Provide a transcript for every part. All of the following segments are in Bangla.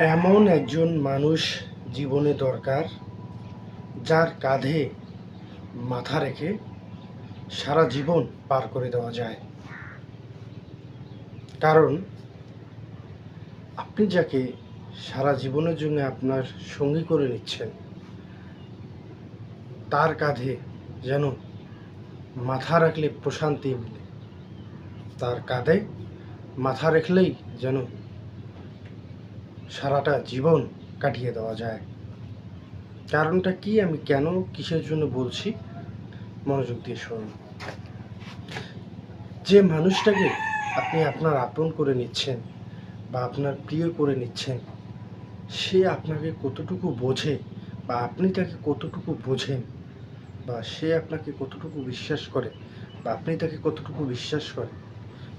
এমন একজন মানুষ জীবনে দরকার, যার কাঁধে মাথা রেখে সারা জীবন পার করে দেওয়া যায়। কারণ আপনি যাকে সারা জীবনের জন্য আপনার সঙ্গী করে নিচ্ছেন, তার কাঁধে যেন মাথা রাখলে প্রশান্তি মিলে, তার কাঁধে মাথা রাখলেই যেন সারাটা জীবন কাটিয়ে দেওয়া যায়। কারণটা কি, আমি কেন কিসের জন্য বলছি, মনোযোগ দিয়ে শুনুন। যে মানুষটাকে আপনি আপনার আপন করে নিচ্ছেন বা আপনার প্রিয় করে নিচ্ছেন, সে আপনাকে কতটুকু বোঝে বা আপনি তাকে কতটুকু বোঝেন, বা সে আপনাকে কতটুকু বিশ্বাস করে বা আপনি তাকে কতটুকু বিশ্বাস করেন,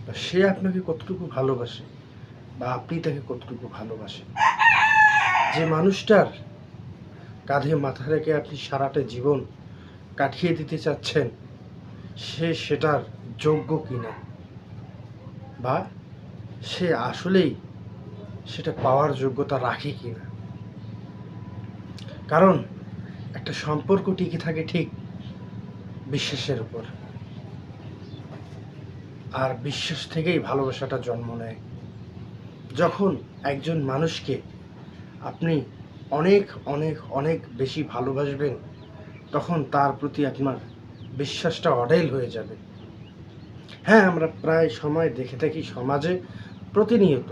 বা সে আপনাকে কতটুকু ভালোবাসে বা আপনি তাকে কতটুকু ভালোবাসেন, যে মানুষটার কাঁধে মাথা রেখে আপনি সারাটা জীবন কাটিয়ে দিতে চাচ্ছেন, সে সেটার যোগ্য কিনা, বা সে আসলেই সেটা পাওয়ার যোগ্যতা রাখে কিনা। কারণ একটা সম্পর্ক টিকে থাকে ঠিক বিশ্বাসের উপর, আর বিশ্বাস থেকেই ভালোবাসাটা জন্ম নেয়। যখন একজন মানুষকে আপনি অনেক অনেক অনেক বেশি ভালোবাসবেন, তখন তার প্রতি আপনার বিশ্বাসটা অঢেল হয়ে যাবে। হ্যাঁ, আমরা প্রায় সময় দেখে থাকি সমাজে প্রতিনিয়ত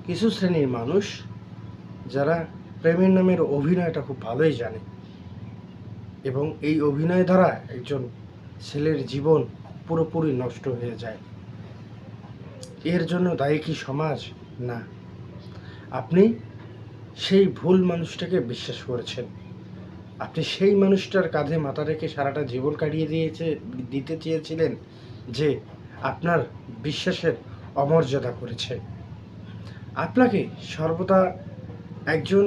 কিছু শ্রেণীর মানুষ যারা প্রেমের নামের অভিনয়টা খুব ভালোই জানে, এবং এই অভিনয় দ্বারা একজন ছেলের জীবন পুরোপুরি নষ্ট হয়ে যায়। এর জন্য দায়ী কি সমাজ? না, আপনি সেই ভুল মানুষটাকে বিশ্বাস করেছেন। আপনি সেই মানুষটার কাঁধে মাথা রেখে সারাটা জীবন কাটিয়ে দিতে চেয়েছিলেন, যে আপনার বিশ্বাসের অমর্যাদা করেছে। আপনাকে সর্বদা একজন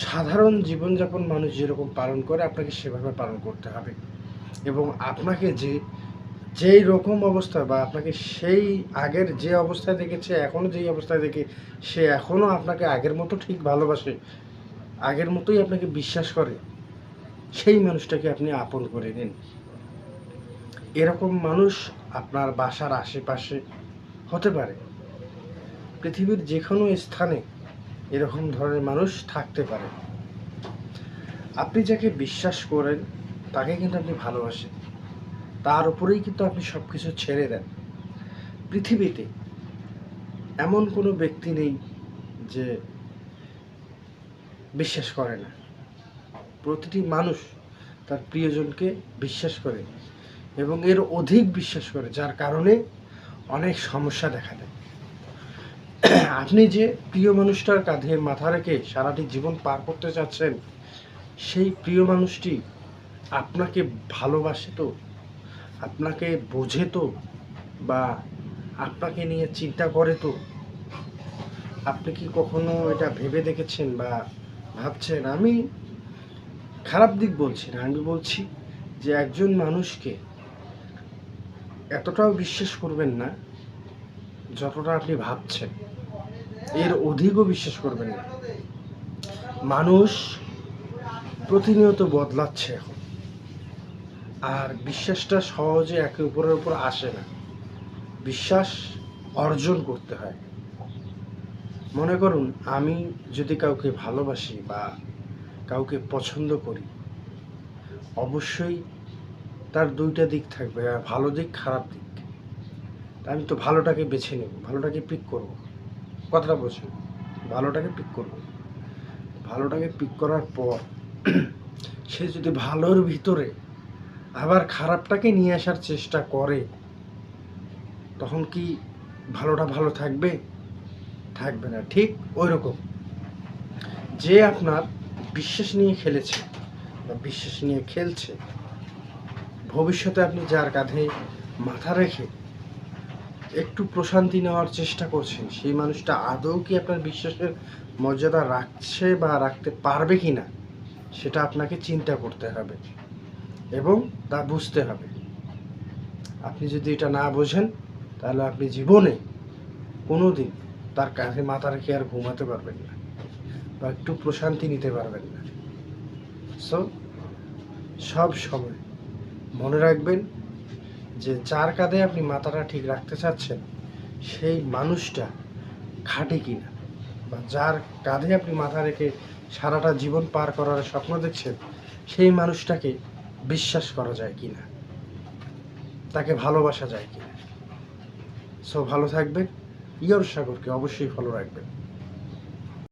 সাধারণ জীবনযাপন মানুষ যেরকম পালন করে, আপনাকে সেভাবে পালন করতে হবে। এবং আপনাকে যেই রকম অবস্থা, বা আপনাকে সেই আগের যে অবস্থায় দেখেছে, এখনও যেই অবস্থায় দেখে, সে এখনও আপনাকে আগের মতো ঠিক ভালোবাসে, আগের মতোই আপনাকে বিশ্বাস করে, সেই মানুষটাকে আপনি আপন করে নিন। এরকম মানুষ আপনার বাসার আশেপাশে হতে পারে, পৃথিবীর যে কোনো স্থানে এরকম ধরনের মানুষ থাকতে পারে। আপনি যাকে বিশ্বাস করেন, তাকে কিন্তু আপনি ভালোবাসেন, তার উপরেই কিন্তু আপনি সব কিছু ছেড়ে দেন। পৃথিবীতে এমন কোনো ব্যক্তি নেই যে বিশ্বাস করে না। প্রতিটি মানুষ তার প্রিয়জনকে বিশ্বাস করে, এবং এর অধিক বিশ্বাস করে, যার কারণে অনেক সমস্যা দেখা দেয়। আপনি যে প্রিয় মানুষটার কাঁধে মাথা রেখে সারাটি জীবন পার করতে চাচ্ছেন, সেই প্রিয় মানুষটি আপনাকে ভালোবাসে তো, আপনাকে বোঝে তো, বা আপনাকে নিয়ে চিন্তা করে তো? আপনি কি কখনো এটা ভেবে দেখেছেন বা ভাবছেন? আমি খারাপ দিক বলছি না, আমি বলছি যে একজন মানুষকে এতটাও বিশ্বাস করবেন না যতটা আপনি ভাবছেন, এর অধিকও বিশ্বাস করবেন না। মানুষ প্রতিনিয়ত বদলাচ্ছে এখন, আর বিশ্বাসটা সহজে একে অপরের উপর আসে না। বিশ্বাস অর্জন করতে হয়। মনে করুন, আমি যদি কাউকে ভালোবাসি বা কাউকে পছন্দ করি, অবশ্যই তার দুইটা দিক থাকবে, ভালো দিক, খারাপ দিক। আমি তো ভালোটাকে বেছে নেব, ভালোটাকে পিক করব। কথাটা বোঝেন, ভালোটাকে পিক করব। ভালোটাকে পিক করার পর সে যদি ভালোর ভিতরে আবার খারাপটাকে নিয়ে আসার চেষ্টা করে, তখন কি ভালোটা ভালো থাকবে? থাকবে না। ঠিক ওই রকম, যে আপনার বিশ্বাস নিয়ে খেলেছে বা বিশ্বাস নিয়ে খেলছে, ভবিষ্যতে আপনি যার কাঁধে মাথা রেখে একটু প্রশান্তি নেওয়ার চেষ্টা করছেন, সেই মানুষটা আদৌ কি আপনার বিশ্বাসের মর্যাদা রাখছে বা রাখতে পারবে কি না, সেটা আপনাকে চিন্তা করতে হবে এবং তা বুঝতে হবে। আপনি যদি এটা না বোঝেন, তাহলে আপনি জীবনে কোনো দিন তার কাঁধে মাথা রেখে আর ঘুমাতে পারবেন না, বা একটু প্রশান্তি নিতে পারবেন না। সো সব সময় মনে রাখবেন যে যার কাঁধে আপনি মাথাটা ঠিক রাখতে চাচ্ছেন সেই মানুষটা খাঁটি কিনা, বা যার কাঁধে আপনি মাথা রেখে সারাটা জীবন পার করার স্বপ্ন দেখছেন সেই মানুষটাকে বিশ্বাস করা যায় কিনা, তাকে ভালোবাসা যায় কিনা। সো ভালো থাকবেন। ইয়র সাগরকে অবশ্যই ফলো রাখবেন।